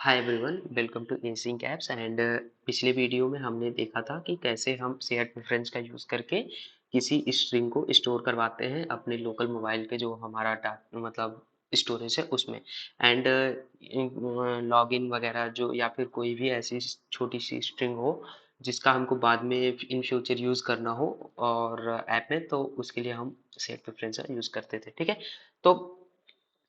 Hi everyone, welcome to async apps and पिछले video में हमने देखा था कि कैसे हम शेयर प्रेफरेंस का यूज़ करके किसी स्ट्रिंग को स्टोर करवाते हैं अपने लोकल मोबाइल पे जो हमारा मतलब स्टोरेज है उसमें। एंड लॉगिन वगैरह जो या फिर कोई भी ऐसी छोटी सी स्ट्रिंग हो जिसका हमको बाद में इन फ्यूचर यूज़ करना हो और ऐप में, तो उसके लिए हम शेयर प्रेफरेंस का यूज़ करते थे। ठीक है, तो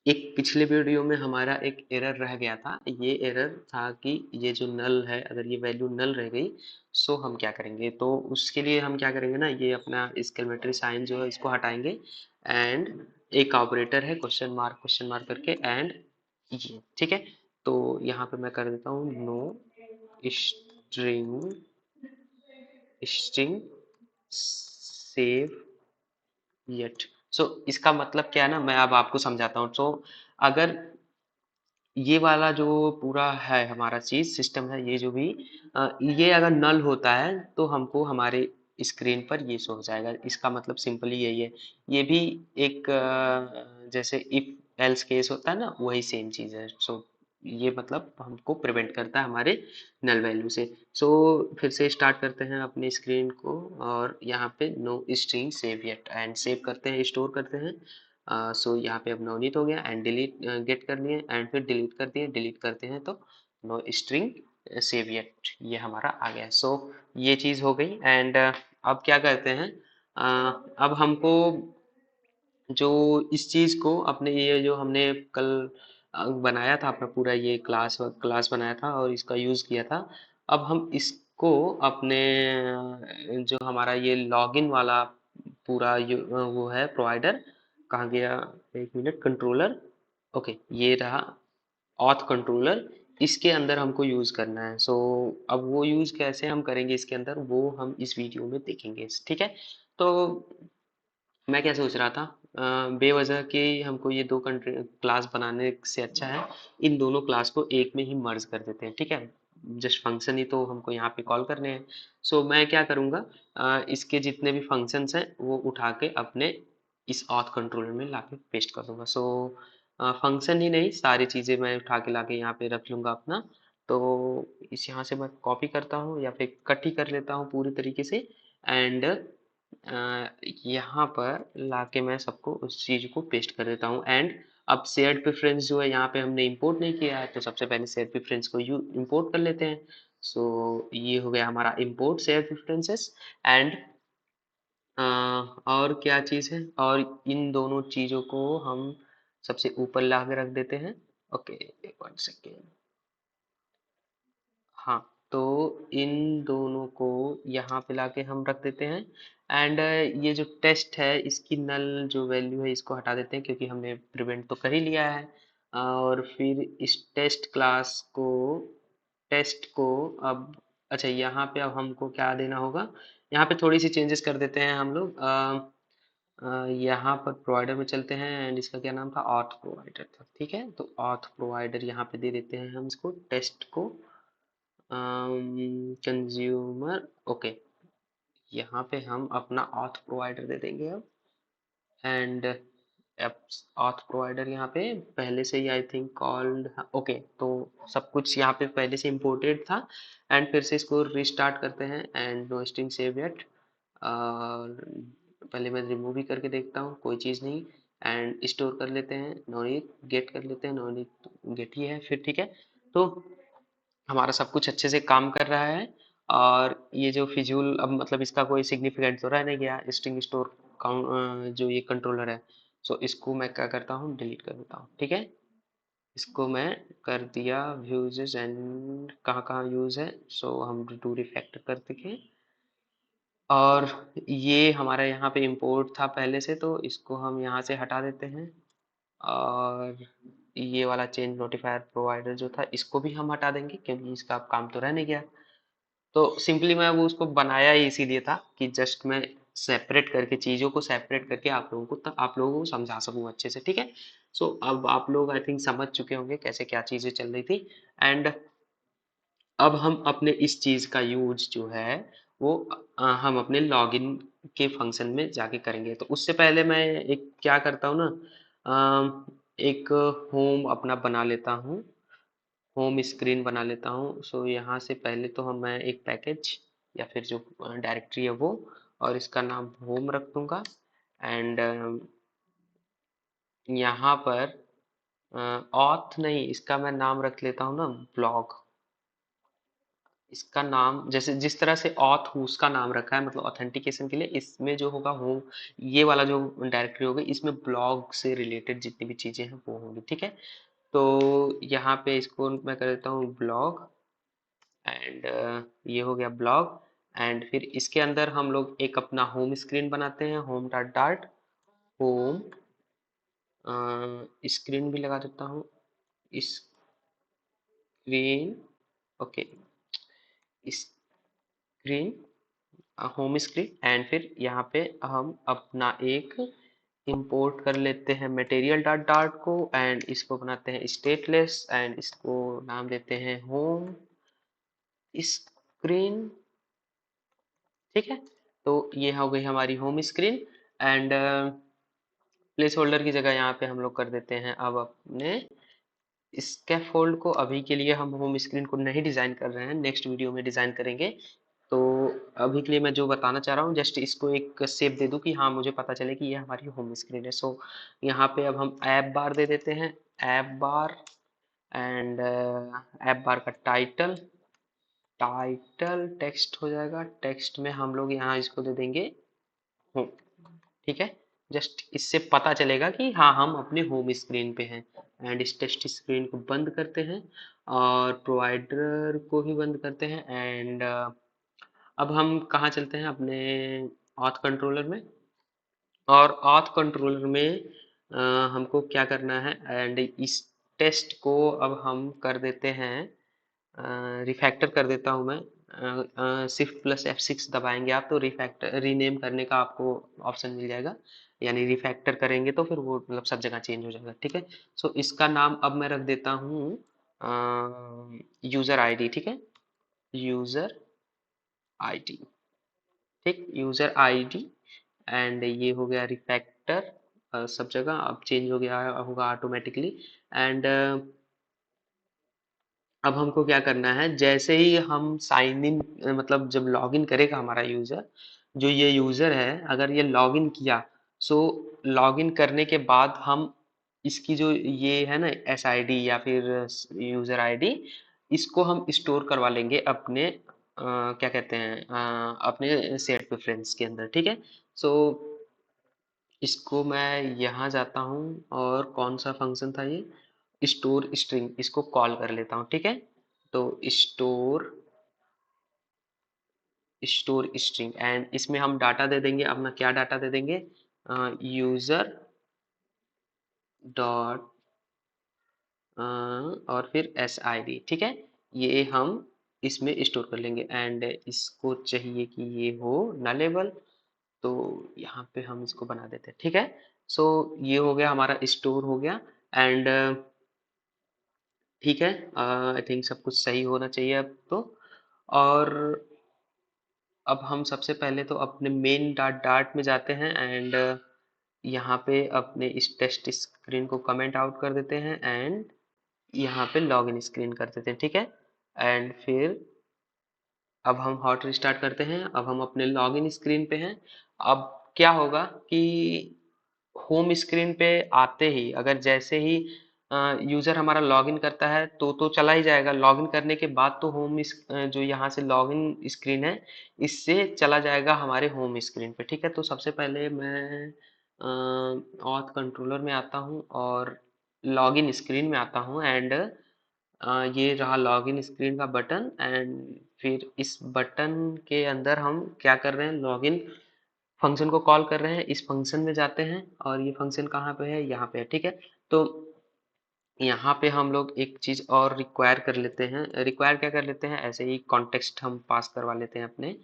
एक पिछले वीडियो में हमारा एक एरर रह गया था। ये एरर था कि ये जो नल है, अगर ये वैल्यू नल रह गई सो हम क्या करेंगे। तो उसके लिए हम क्या करेंगे ना, ये अपना एक्सक्लेमेटरी साइन जो है इसको हटाएंगे एंड एक ऑपरेटर है क्वेश्चन मार्क करके एंड ये ठीक है। तो यहाँ पे मैं कर देता हूँ no string string save yet. So इसका मतलब क्या है ना, मैं अब आपको समझाता हूँ। सो अगर ये वाला जो पूरा है हमारा चीज सिस्टम है, ये जो भी ये अगर नल होता है तो हमको हमारे स्क्रीन पर ये शो हो जाएगा। इसका मतलब सिंपली यही है। ये भी एक जैसे इफ एल्स केस होता है ना, वही सेम चीज है। सो ये मतलब हमको प्रिवेंट करता है हमारे नल वैल्यू से। सो फिर से स्टार्ट करते हैं अपने स्क्रीन को और यहाँ पे no string save yet and save करते हैं, स्टोर करते हैं। सो यहाँ पे अब नवनीत हो गया एंड डिलीट गेट कर लिए एंड फिर डिलीट कर दिए। डिलीट करते हैं तो नो स्ट्रिंग सेव येट ये हमारा आ गया। सो ये चीज़ हो गई एंड अब क्या करते हैं, अब हमको जो इस चीज़ को अपने ये जो हमने कल बनाया था अपना पूरा ये क्लास बनाया था और इसका यूज़ किया था। अब हम इसको अपने जो हमारा ये लॉगिन वाला पूरा वो है प्रोवाइडर, कहाँ गया, एक मिनट, कंट्रोलर। ओके, ये रहा ऑथ कंट्रोलर। इसके अंदर हमको यूज़ करना है। सो अब वो यूज़ कैसे हम करेंगे इसके अंदर, वो हम इस वीडियो में देखेंगे। ठीक है, तो मैं क्या सोच रहा था, बेवजह के हमको ये दो कंट्री क्लास बनाने से अच्छा है इन दोनों क्लास को एक में ही मर्ज कर देते हैं। ठीक है, जस्ट फंक्शन ही तो हमको यहाँ पे कॉल करने हैं। सो मैं क्या करूँगा, इसके जितने भी फंक्शंस हैं वो उठा के अपने इस ऑथ कंट्रोलर में लाके पेस्ट कर दूंगा। सो फंक्शन ही नहीं, सारी चीज़ें मैं उठा के लाके यहाँ पे रख लूँगा अपना। तो इस यहाँ से मैं कॉपी करता हूँ या फिर कट ही कर लेता हूँ पूरी तरीके से एंड यहाँ पर लाके मैं सबको उस चीज को पेस्ट कर देता हूँ। एंड अब शेयर्ड प्रेफरेंस जो है यहाँ पे हमने इंपोर्ट नहीं किया है, तो सबसे पहले शेयर्ड प्रेफरेंस को यू इंपोर्ट कर लेते हैं। सो ये हो गया हमारा इंपोर्ट शेयर्ड प्रेफरेंसेस एंड और क्या चीज़ है, और इन दोनों चीज़ों को हम सबसे ऊपर ला के रख देते हैं। Okay, one second. हाँ, तो इन दोनों को यहाँ पे लाके हम रख देते हैं एंड ये जो टेस्ट है इसकी नल जो वैल्यू है इसको हटा देते हैं क्योंकि हमने प्रिवेंट तो कर ही लिया है। और फिर इस टेस्ट को अब, अच्छा यहाँ पे अब हमको क्या देना होगा, यहाँ पे थोड़ी सी चेंजेस कर देते हैं हम लोग। यहाँ पर प्रोवाइडर में चलते हैं एंड इसका क्या नाम था, ऑथ प्रोवाइडर था। ठीक है, तो ऑथ प्रोवाइडर यहाँ पे दे देते हैं हम इसको टेस्ट को कंज्यूमर। ओके, यहाँ पे हम अपना ऑथ प्रोवाइडर दे देंगे अब एंड ऑथ प्रोवाइडर यहाँ पे पहले से ही आई थिंक कॉल्ड। ओके, तो सब कुछ यहाँ पे पहले से इंपोर्टेड था एंड फिर से इसको रिस्टार्ट करते हैं and no string save yet. पहले मैं रिमूव ही करके देखता हूँ, कोई चीज़ नहीं एंड स्टोर कर लेते हैं। नोनित गेट कर लेते हैं, नोनित गेट ही है फिर। ठीक है, तो हमारा सब कुछ अच्छे से काम कर रहा है और ये जो फिजूल अब मतलब इसका कोई सिग्निफिकेंट तो रह नहीं गया स्ट्रिंग स्टोर काउंट जो ये कंट्रोलर है। सो इसको मैं क्या करता हूँ, डिलीट कर देता हूँ। ठीक है, इसको मैं कर दिया व्यूज एंड कहाँ कहाँ यूज है। सो हम डू रिफैक्टर कर देंगे और ये हमारा यहाँ पे इंपोर्ट था पहले से, तो इसको हम यहाँ से हटा देते हैं। और ये वाला चेंज नोटिफायर प्रोवाइडर जो था इसको भी हम हटा देंगे क्योंकि इसका अब काम तो रह नहीं गया। तो सिंपली मैं वो उसको बनाया ही इसीलिए था कि जस्ट मैं सेपरेट करके चीज़ों को सेपरेट करके आप लोगों को आप लोगों को समझा सकूं अच्छे से। ठीक है, सो अब आप लोग आई थिंक समझ चुके होंगे कैसे क्या चीज़ें चल रही थी एंड अब हम अपने इस चीज़ का यूज जो है वो हम अपने लॉगिन के फंक्शन में जाके करेंगे। तो उससे पहले मैं एक क्या करता हूँ ना, एक होम अपना बना लेता हूँ होम स्क्रीन बना लेता हूँ। सो यहाँ से पहले तो मैं एक पैकेज या फिर जो डायरेक्टरी है वो, और इसका नाम होम रख दूंगा। एंड यहाँ पर ऑथ नहीं, इसका मैं नाम रख लेता हूँ ना ब्लॉग। इसका नाम जैसे जिस तरह से ऑथ उसका नाम रखा है मतलब ऑथेंटिकेशन के लिए, इसमें जो होगा होम, ये वाला जो डायरेक्टरी होगी इसमें ब्लॉग से रिलेटेड जितनी भी चीजें हैं वो होंगी। ठीक है, तो यहाँ पे इसको मैं कर देता हूँ ब्लॉग। एंड ये हो गया ब्लॉग। एंड फिर इसके अंदर हम लोग एक अपना होम स्क्रीन बनाते हैं, home dot dot home screen भी लगा देता हूँ, screen. Okay, screen, home screen. And फिर यहाँ पे हम अपना एक इंपोर्ट कर लेते हैं मटेरियल डॉट डॉट को, एंड इसको बनाते हैं स्टेटलेस, एंड इसको नाम देते हैं होम स्क्रीन। ठीक है, तो ये हो गई हमारी home screen. And place holder की जगह यहाँ पे हम लोग कर देते हैं अब अपने स्कैफोल्ड को। अभी के लिए हम होम स्क्रीन को नहीं डिजाइन कर रहे हैं, नेक्स्ट वीडियो में डिजाइन करेंगे। तो अभी के लिए मैं जो बताना चाह रहा हूँ जस्ट इसको एक शेप दे दूं कि हाँ मुझे पता चले कि ये हमारी होम स्क्रीन है। सो यहाँ पे अब हम ऐप बार दे देते हैं, ऐप बार। एंड ऐप बार का टाइटल, टाइटल टेक्स्ट हो जाएगा, टेक्स्ट में हम लोग यहाँ इसको दे देंगे होम। ठीक है, जस्ट इससे पता चलेगा कि हाँ हम अपने होम स्क्रीन पे हैं। एंड इस टेस्ट स्क्रीन को बंद करते हैं और प्रोवाइडर को भी बंद करते हैं। एंड अब हम कहाँ चलते हैं अपने ऑथ कंट्रोलर में, और ऑथ कंट्रोलर में हमको क्या करना है, एंड इस टेस्ट को अब हम कर देते हैं रिफैक्टर कर देता हूँ मैं। शिफ्ट प्लस F6 दबाएंगे आप तो रिफैक्टर रीनेम करने का आपको ऑप्शन मिल जाएगा, यानी रिफैक्टर करेंगे तो फिर वो मतलब सब जगह चेंज हो जाएगा। ठीक है, सो इसका नाम अब मैं रख देता हूँ यूजर आईडी। ठीक है, यूजर आईडी। ठीक, यूजर आईडी। एंड ये हो गया रिफैक्टर, सब जगह अब चेंज हो गया होगा ऑटोमेटिकली। एंड अब हमको क्या करना है, जैसे ही हम साइन इन मतलब जब लॉगिन करेगा हमारा यूजर, जो ये यूजर है अगर ये लॉगिन किया, सो लॉगिन करने के बाद हम इसकी जो ये है ना एस आई डी या फिर यूजर आईडी, इसको हम स्टोर करवा लेंगे अपने क्या कहते हैं अपने सेट प्रेफरेंस के अंदर। ठीक है, सो इसको मैं यहाँ जाता हूँ और कौन सा फंक्शन था ये, स्टोर स्ट्रिंग, इसको कॉल कर लेता हूँ। ठीक है, तो स्टोर स्टोर स्ट्रिंग, एंड इसमें हम डाटा दे देंगे अपना, क्या डाटा दे देंगे, यूजर डॉट और फिर एस आई डी। ठीक है, ये हम इसमें स्टोर कर लेंगे। एंड इसको चाहिए कि ये हो नलेबल, तो यहाँ पे हम इसको बना देते हैं। ठीक है, सो ये हो गया हमारा स्टोर हो गया। एंड ठीक है, आई थिंक सब कुछ सही होना चाहिए अब तो। और अब हम सबसे पहले तो अपने मेन डॉट डॉट में जाते हैं, एंड यहाँ पे अपने इस टेस्ट स्क्रीन को कमेंट आउट कर देते हैं, एंड यहाँ पे लॉगिन स्क्रीन कर देते हैं। ठीक है, एंड फिर अब हम हॉट रिस्टार्ट करते हैं, अब हम अपने लॉगिन स्क्रीन पे हैं। अब क्या होगा कि होम स्क्रीन पे आते ही अगर जैसे ही यूजर हमारा लॉगिन करता है तो चला ही जाएगा, लॉगिन करने के बाद तो जो यहाँ से लॉगिन स्क्रीन है इससे चला जाएगा हमारे होम स्क्रीन पे। ठीक है, तो सबसे पहले मैं ऑथ कंट्रोलर में आता हूँ और लॉगिन स्क्रीन में आता हूँ। एंड ये रहा लॉगिन स्क्रीन का बटन। एंड फिर इस बटन के अंदर हम क्या कर रहे हैं, लॉगिन फंक्शन को कॉल कर रहे हैं, इस फंक्शन में जाते हैं और ये फंक्शन कहाँ पे है, यहाँ पे है। ठीक है, तो यहाँ पे हम लोग एक चीज और रिक्वायर कर लेते हैं, रिक्वायर क्या कर लेते हैं, ऐसे ही कॉन्टेक्स्ट हम पास करवा लेते हैं अपने।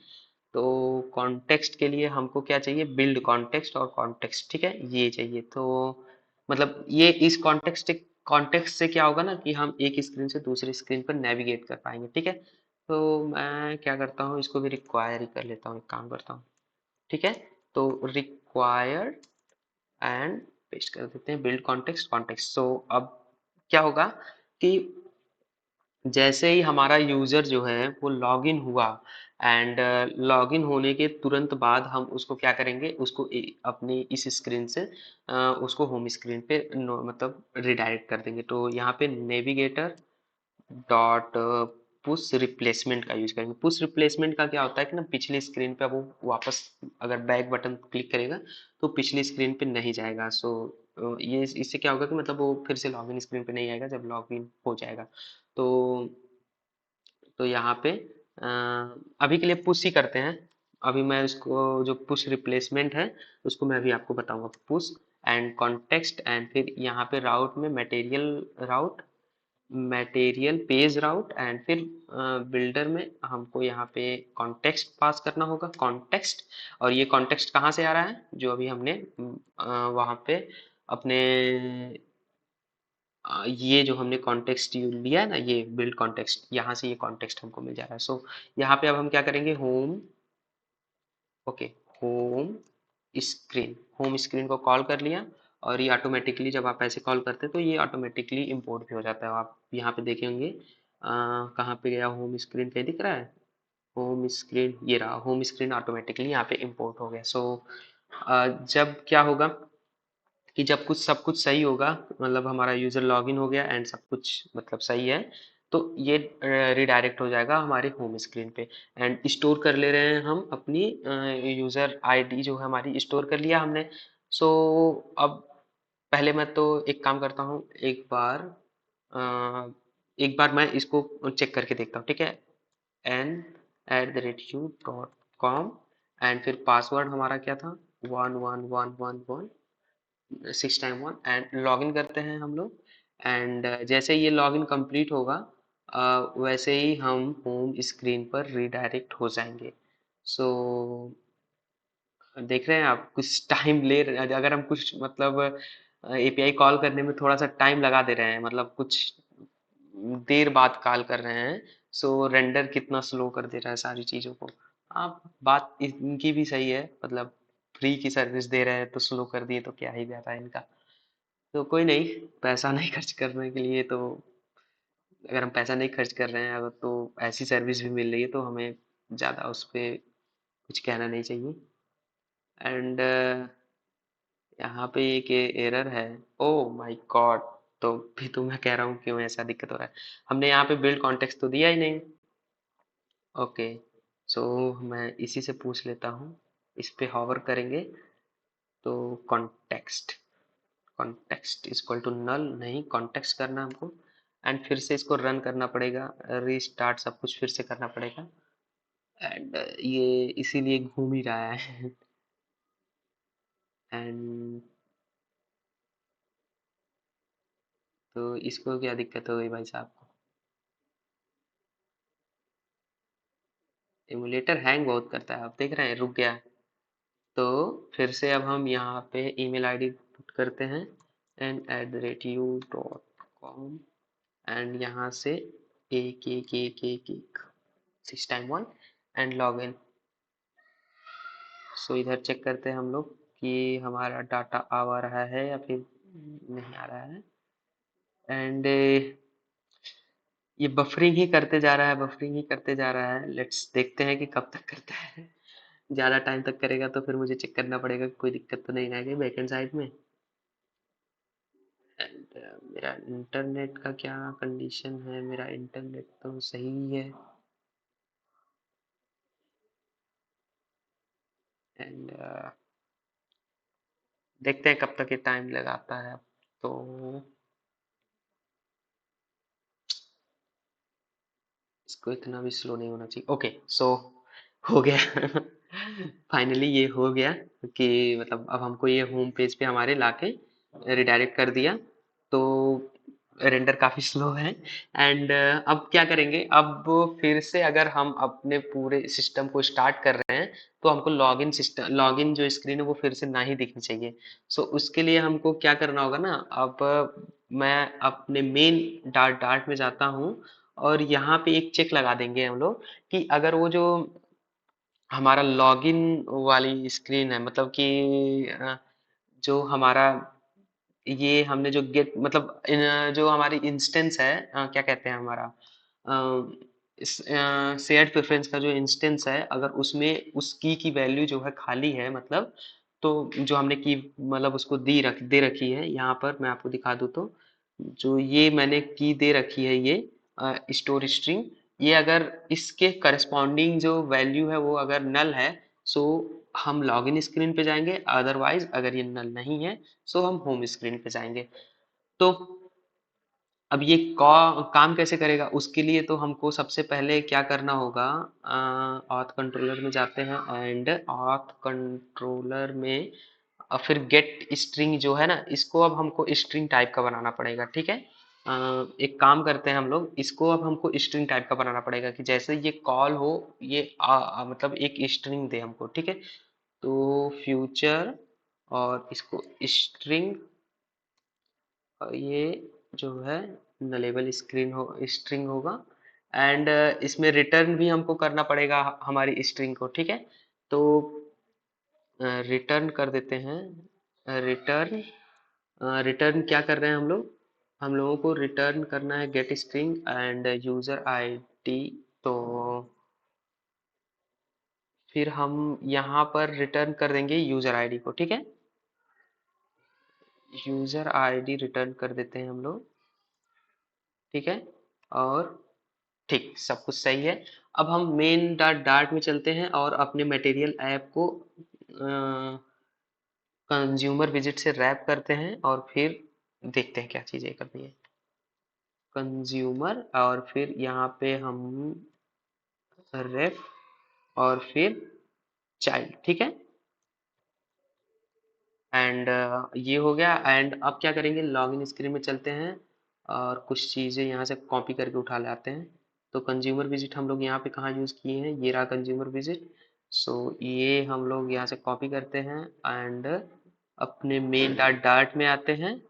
तो कॉन्टेक्स्ट के लिए हमको क्या चाहिए, बिल्ड कॉन्टेक्स्ट और कॉन्टेक्स्ट। ठीक है, ये चाहिए। तो मतलब ये इस कॉन्टेक्स्ट से क्या होगा ना कि हम एक स्क्रीन से दूसरी स्क्रीन पर नेविगेट कर पाएंगे। ठीक है, तो मैं क्या करता हूँ, इसको भी रिक्वायर ही कर लेता हूँ, एक काम करता हूँ। ठीक है, तो रिक्वायर्ड एंड पेस्ट कर देते हैं बिल्ड कॉन्टेक्स्ट कॉन्टेक्स्ट। सो अब क्या होगा कि जैसे ही हमारा यूजर जो है वो लॉगिन हुआ एंड लॉगिन होने के तुरंत बाद हम उसको क्या करेंगे, उसको अपनी इस स्क्रीन से उसको होम स्क्रीन पे मतलब रिडायरेक्ट कर देंगे। तो यहाँ पे नेविगेटर डॉट पुश रिप्लेसमेंट का यूज करेंगे। पुश रिप्लेसमेंट का क्या होता है कि ना, पिछली स्क्रीन पे वो वापस अगर बैक बटन क्लिक करेगा तो पिछली स्क्रीन पे नहीं जाएगा। सो ये इससे क्या होगा कि मतलब वो फिर से लॉगिन स्क्रीन पे नहीं आएगा जब लॉगिन हो जाएगा। तो यहाँ पे अभी के लिए पुश ही करते हैं। अभी मैं इसको जो पुश रिप्लेसमेंट है उसको मैं अभी आपको बताऊंगा। पुश एंड कॉन्टेक्स्ट एंड फिर यहाँ पे राउट में राउट मटेरियल पेज राउट एंड फिर बिल्डर में हमको यहाँ पे कॉन्टेक्स्ट पास करना होगा, कॉन्टेक्स्ट। और ये कॉन्टेक्स्ट कहाँ से आ रहा है, जो अभी हमने वहाँ पे अपने ये जो हमने कॉन्टेक्स्ट लिया है ना, ये बिल्ड कॉन्टेक्स्ट, यहाँ से ये कॉन्टेक्स्ट हमको मिल जा रहा है। सो यहाँ पे अब हम क्या करेंगे, home, okay, home screen, home screen को कॉल कर लिया। और ये ऑटोमेटिकली जब आप ऐसे कॉल करते हैं तो ये ऑटोमेटिकली इंपोर्ट भी हो जाता है। आप यहाँ पे देखेंगे कहाँ पे गया होम स्क्रीन, कहीं दिख रहा है होम स्क्रीन, ये रहा होम स्क्रीन, ऑटोमेटिकली यहाँ पे इंपोर्ट हो गया। सो जब क्या होगा कि जब कुछ सब कुछ सही होगा, मतलब हमारा यूजर लॉगिन हो गया एंड सब कुछ मतलब सही है, तो ये रिडायरेक्ट हो जाएगा हमारे होम स्क्रीन पे। एंड स्टोर कर ले रहे हैं हम अपनी यूजर आईडी जो है हमारी, स्टोर कर लिया हमने। सो अब पहले मैं तो एक काम करता हूँ, एक बार मैं इसको चेक करके देखता हूँ, ठीक है। n@u.com एंड फिर पासवर्ड हमारा क्या था, 111111, 6 टाइम 1, एंड लॉगिन करते हैं हम लोग। एंड जैसे ये लॉगिन कंप्लीट होगा वैसे ही हम होम स्क्रीन पर रिडायरेक्ट हो जाएंगे। सो देख रहे हैं आप, कुछ टाइम ले रहे, अगर हम कुछ मतलब एपीआई कॉल करने में थोड़ा सा टाइम लगा दे रहे हैं, मतलब कुछ देर बाद कॉल कर रहे हैं, सो रेंडर कितना स्लो कर दे रहा है सारी चीज़ों को। आप बात इनकी भी सही है, मतलब फ्री की सर्विस दे रहे हैं तो स्लो कर दिए तो क्या ही जाता है इनका। तो कोई नहीं, पैसा नहीं खर्च करने के लिए तो, अगर हम पैसा नहीं खर्च कर रहे हैं अगर, तो ऐसी सर्विस भी मिल रही है तो हमें ज़्यादा उस पर कुछ कहना नहीं चाहिए। एंड यहाँ पे एक एरर है, ओ माय गॉड। तो भी तो मैं कह रहा हूँ क्यों ऐसा दिक्कत हो रहा है, हमने यहाँ पे बिल्ड कॉन्टेक्स्ट तो दिया ही नहीं। ओके, सो मैं इसी से पूछ लेता हूँ, इस पे हॉवर करेंगे तो context, context equal to null, नहीं कॉन्टेक्स्ट करना हमको। एंड फिर से इसको रन करना पड़ेगा, रीस्टार्ट सब कुछ फिर से करना पड़ेगा। एंड ये इसीलिए घूम ही रहा है एंड तो इसको क्या दिक्कत हो गई भाई साहब को, एमुलेटर हैंग बहुत करता है, आप देख रहे हैं रुक गया। तो फिर से अब हम यहाँ पे ईमेल आईडी पुट करते हैं n@u.com एंड यहाँ से एक 6 टाइम 1 एंड लॉग इन। सो इधर चेक करते हैं हम लोग कि हमारा डाटा आ रहा है या फिर नहीं आ रहा है। एंड ये बफरिंग ही करते जा रहा है, बफरिंग ही करते जा रहा है। लेट्स देखते हैं कि कब तक करता है। ज़्यादा टाइम तक करेगा तो फिर मुझे चेक करना पड़ेगा कि कोई दिक्कत तो नहीं आएगी बैकएंड साइड में। एंड मेरा इंटरनेट का क्या कंडीशन है, मेरा इंटरनेट तो सही है। एंड देखते हैं कब तक ये टाइम लगाता है। तो इसको इतना भी स्लो नहीं होना चाहिए। ओके, सो हो गया फाइनली ये हो गया कि मतलब अब हमको ये होम पेज पे हमारे लाके रिडायरेक्ट कर दिया। तो रेंडर काफ़ी स्लो है। एंड अब क्या करेंगे, अब फिर से अगर हम अपने पूरे सिस्टम को स्टार्ट कर रहे हैं तो हमको लॉगिन सिस्टम, लॉगिन जो स्क्रीन है वो फिर से ना ही दिखनी चाहिए। सो उसके लिए हमको क्या करना होगा ना, अब मैं अपने मेन डार्ट डार्ट में जाता हूँ और यहाँ पे एक चेक लगा देंगे हम लोग कि अगर वो जो हमारा लॉगिन वाली स्क्रीन है, मतलब कि जो हमारा ये हमने जो गेट मतलब जो हमारी इंस्टेंस है क्या कहते हैं हमारा इस शेयर्ड प्रेफरेंस का जो इंस्टेंस है, अगर उसमें उस की वैल्यू जो है खाली है, मतलब तो जो हमने की मतलब उसको दे रखी है, यहाँ पर मैं आपको दिखा दूँ तो जो ये मैंने की दे रखी है, ये स्टोर स्ट्रिंग, ये अगर इसके करस्पॉन्डिंग जो वैल्यू है वो अगर नल है, सो हम लॉगिन स्क्रीन पे जाएंगे, अदरवाइज अगर ये नल नहीं है सो हम होम स्क्रीन पे जाएंगे। तो अब ये काम कैसे करेगा, उसके लिए तो हमको सबसे पहले क्या करना होगा, ऑथ कंट्रोलर में जाते हैं एंड ऑथ कंट्रोलर में फिर गेट स्ट्रिंग जो है ना, इसको अब हमको स्ट्रिंग टाइप का बनाना पड़ेगा, ठीक है। एक काम करते हैं हम लोग, इसको अब हमको स्ट्रिंग टाइप का बनाना पड़ेगा कि जैसे ये कॉल हो, ये मतलब एक स्ट्रिंग दे हमको, ठीक है। तो फ्यूचर और इसको स्ट्रिंग, ये जो है नलेबल स्क्रीन हो स्ट्रिंग होगा, एंड इसमें रिटर्न भी हमको करना पड़ेगा हमारी स्ट्रिंग को, ठीक है। तो रिटर्न कर देते हैं, रिटर्न रिटर्न क्या कर रहे हैं हम लोग, हम लोगों को रिटर्न करना है gate string and user ID. तो फिर हम यहाँ पर रिटर्न कर देंगे यूजर आईडी को, ठीक है। यूजर आईडी रिटर्न कर देते हैं हम लोग, ठीक है। और ठीक, सब कुछ सही है। अब हम मेन डॉट डार्ट में चलते हैं और अपने मटेरियल ऐप को कंज्यूमर विजिट से रैप करते हैं और फिर देखते हैं क्या चीज़ें करनी है। कंज्यूमर और फिर यहाँ पे हम रेफ और फिर चाइल्ड, ठीक है। एंड ये हो गया। एंड अब क्या करेंगे, लॉगिन स्क्रीन में चलते हैं और कुछ चीज़ें यहाँ से कॉपी करके उठा लाते हैं। तो कंज्यूमर विजिट हम लोग यहाँ पे कहाँ यूज़ किए हैं, ये रहा कंज्यूमर विजिट। सो ये हम लोग यहाँ से कॉपी करते हैं एंड अपने मेन डाट डाट में आते हैं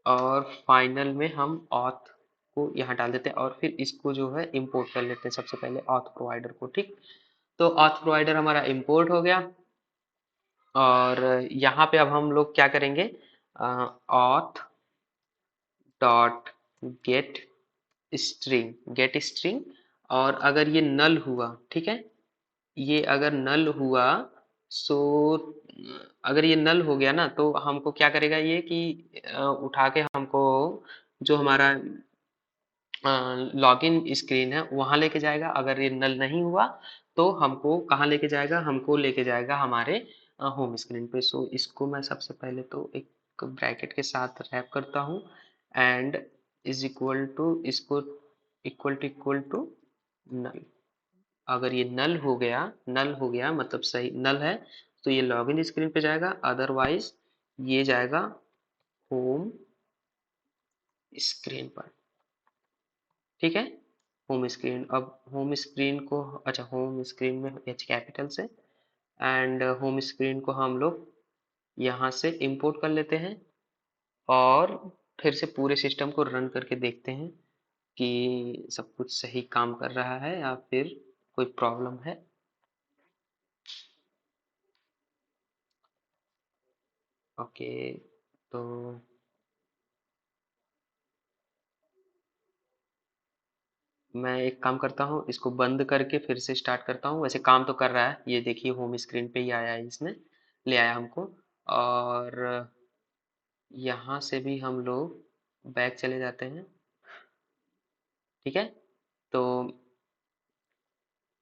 और फाइनल में हम ऑथ को यहाँ डाल देते हैं और फिर इसको जो है इंपोर्ट कर लेते हैं सबसे पहले ऑथ प्रोवाइडर को, ठीक। तो ऑथ प्रोवाइडर हमारा इंपोर्ट हो गया और यहाँ पे अब हम लोग क्या करेंगे, ऑथ डॉट गेट स्ट्रिंग और अगर ये नल हुआ, ठीक है, ये अगर नल हुआ, सो अगर ये नल हो गया ना तो हमको क्या करेगा ये कि उठा के हमको जो हमारा लॉगिन स्क्रीन है वहां लेके जाएगा। अगर ये नल नहीं हुआ तो हमको कहाँ लेके जाएगा, हमको लेके जाएगा हमारे होम स्क्रीन पे। सो इसको मैं सबसे पहले तो एक ब्रैकेट के साथ रैप करता हूँ एंड इज इक्वल टू इसको इक्वल टू नल। अगर ये नल हो गया मतलब सही नल है, तो ये लॉगिन स्क्रीन पे जाएगा, अदरवाइज ये जाएगा होम स्क्रीन पर, ठीक है। होम स्क्रीन, अब होम स्क्रीन को, अच्छा होम स्क्रीन में एच कैपिटल से एंड होम स्क्रीन को हम लोग यहाँ से इंपोर्ट कर लेते हैं और फिर से पूरे सिस्टम को रन करके देखते हैं कि सब कुछ सही काम कर रहा है या फिर कोई प्रॉब्लम है। ओके, तो मैं एक काम करता हूँ, इसको बंद करके फिर से स्टार्ट करता हूँ। वैसे काम तो कर रहा है, ये देखिए होम स्क्रीन पे ही आया है, इसने ले आया हमको। और यहाँ से भी हम लोग बैक चले जाते हैं, ठीक है। तो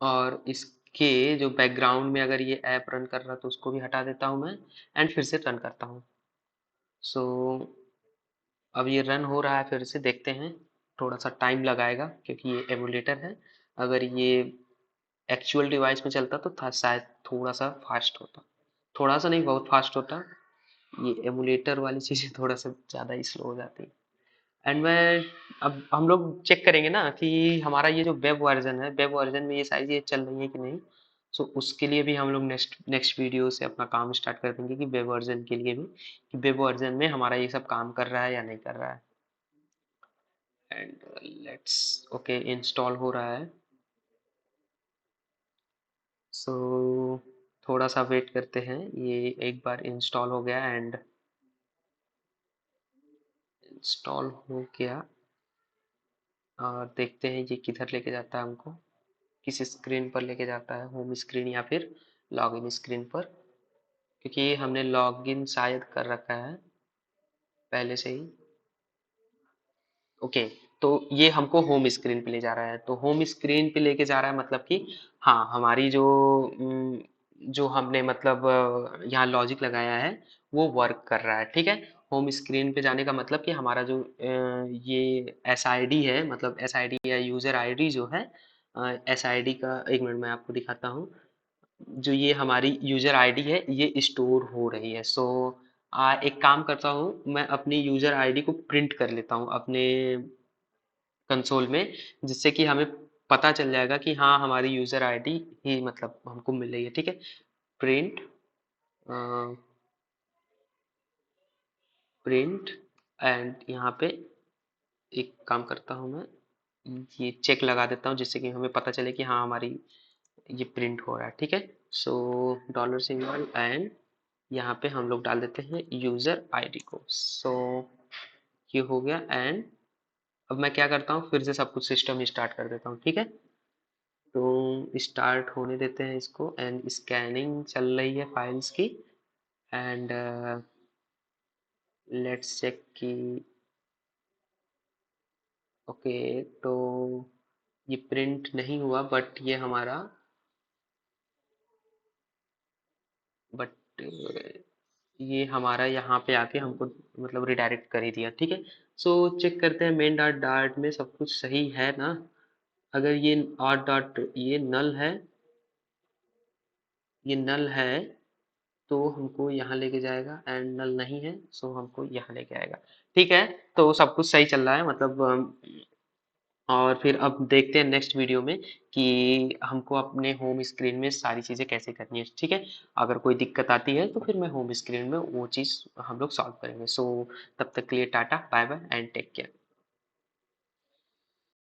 और इसके जो बैकग्राउंड में अगर ये ऐप रन कर रहा तो उसको भी हटा देता हूँ मैं एंड फिर से रन करता हूँ। सो अब ये रन हो रहा है, फिर से देखते हैं। थोड़ा सा टाइम लगाएगा क्योंकि ये एमुलेटर है। अगर ये एक्चुअल डिवाइस में चलता तो था शायद थोड़ा सा फास्ट होता, थोड़ा सा नहीं बहुत फास्ट होता। ये एमुलेटर वाली चीज़ें थोड़ा सा ज़्यादा ही स्लो हो जाती। एंड मैं अब हम लोग चेक करेंगे ना कि हमारा ये जो वेब वर्जन है, वेब वर्जन में ये सारी चीज़ें चल रही है कि नहीं। सो उसके लिए भी हम लोग नेक्स्ट नेक्स्ट वीडियो से अपना काम स्टार्ट कर देंगे कि वेब वर्जन के लिए भी, कि वेब वर्जन में हमारा ये सब काम कर रहा है या नहीं कर रहा है। एंड लेट्स ओके, इंस्टॉल हो रहा है। सो थोड़ा सा वेट करते हैं, ये एक बार इंस्टॉल हो गया एंड इंस्टॉल हो गया। और देखते हैं ये किधर लेके जाता है हमको, किस स्क्रीन पर लेके जाता है, होम स्क्रीन या फिर लॉगिन स्क्रीन पर, क्योंकि हमने लॉगिन शायद कर रखा है पहले से ही। ओके, तो ये हमको होम स्क्रीन पे ले जा रहा है, तो होम स्क्रीन पे लेके जा रहा है मतलब कि हाँ हमारी जो जो हमने मतलब यहाँ लॉजिक लगाया है वो वर्क कर रहा है, ठीक है। होम स्क्रीन पे जाने का मतलब कि हमारा जो ये एस आई डी है, मतलब एस आई डी या यूजर आई डी जो है, एस आई डी का एक मिनट मैं आपको दिखाता हूँ। जो ये हमारी यूजर आईडी है ये स्टोर हो रही है। सो एक काम करता हूँ, मैं अपनी यूजर आईडी को प्रिंट कर लेता हूँ अपने कंसोल में, जिससे कि हमें पता चल जाएगा कि हाँ हमारी यूजर आईडी ही मतलब हमको मिल रही है, ठीक है। प्रिंट प्रिंट एंड यहाँ पे एक काम करता हूँ मैं, ये चेक लगा देता हूँ जिससे कि हमें पता चले कि हाँ हमारी ये प्रिंट हो रहा है, ठीक है। सो डॉलर सिंबल एंड यहाँ पे हम लोग डाल देते हैं यूजर आईडी को। सो ये हो गया एंड अब मैं क्या करता हूँ, फिर से सब कुछ सिस्टम स्टार्ट कर देता हूँ, ठीक है। तो स्टार्ट होने देते हैं इसको एंड स्कैनिंग चल रही है फाइल्स की एंड लेट्स चेक कि ओके। तो ये प्रिंट नहीं हुआ बट ये हमारा बट ये हमारा यहाँ पे आके हमको मतलब रिडायरेक्ट कर ही दिया, ठीक है। सो चेक करते हैं मेन डॉट डॉट में सब कुछ सही है ना। अगर ये और डॉट ये नल है तो हमको यहाँ लेके जाएगा एंड नल नहीं है सो हमको यहाँ लेके आएगा, ठीक है। तो सब कुछ सही चल रहा है मतलब और फिर अब देखते हैं नेक्स्ट वीडियो में कि हमको अपने होम स्क्रीन में सारी चीज़ें कैसे करनी है, ठीक है। अगर कोई दिक्कत आती है तो फिर मैं होम स्क्रीन में वो चीज़ हम लोग सॉल्व करेंगे। सो तब तक के लिए tata bye bye and take care.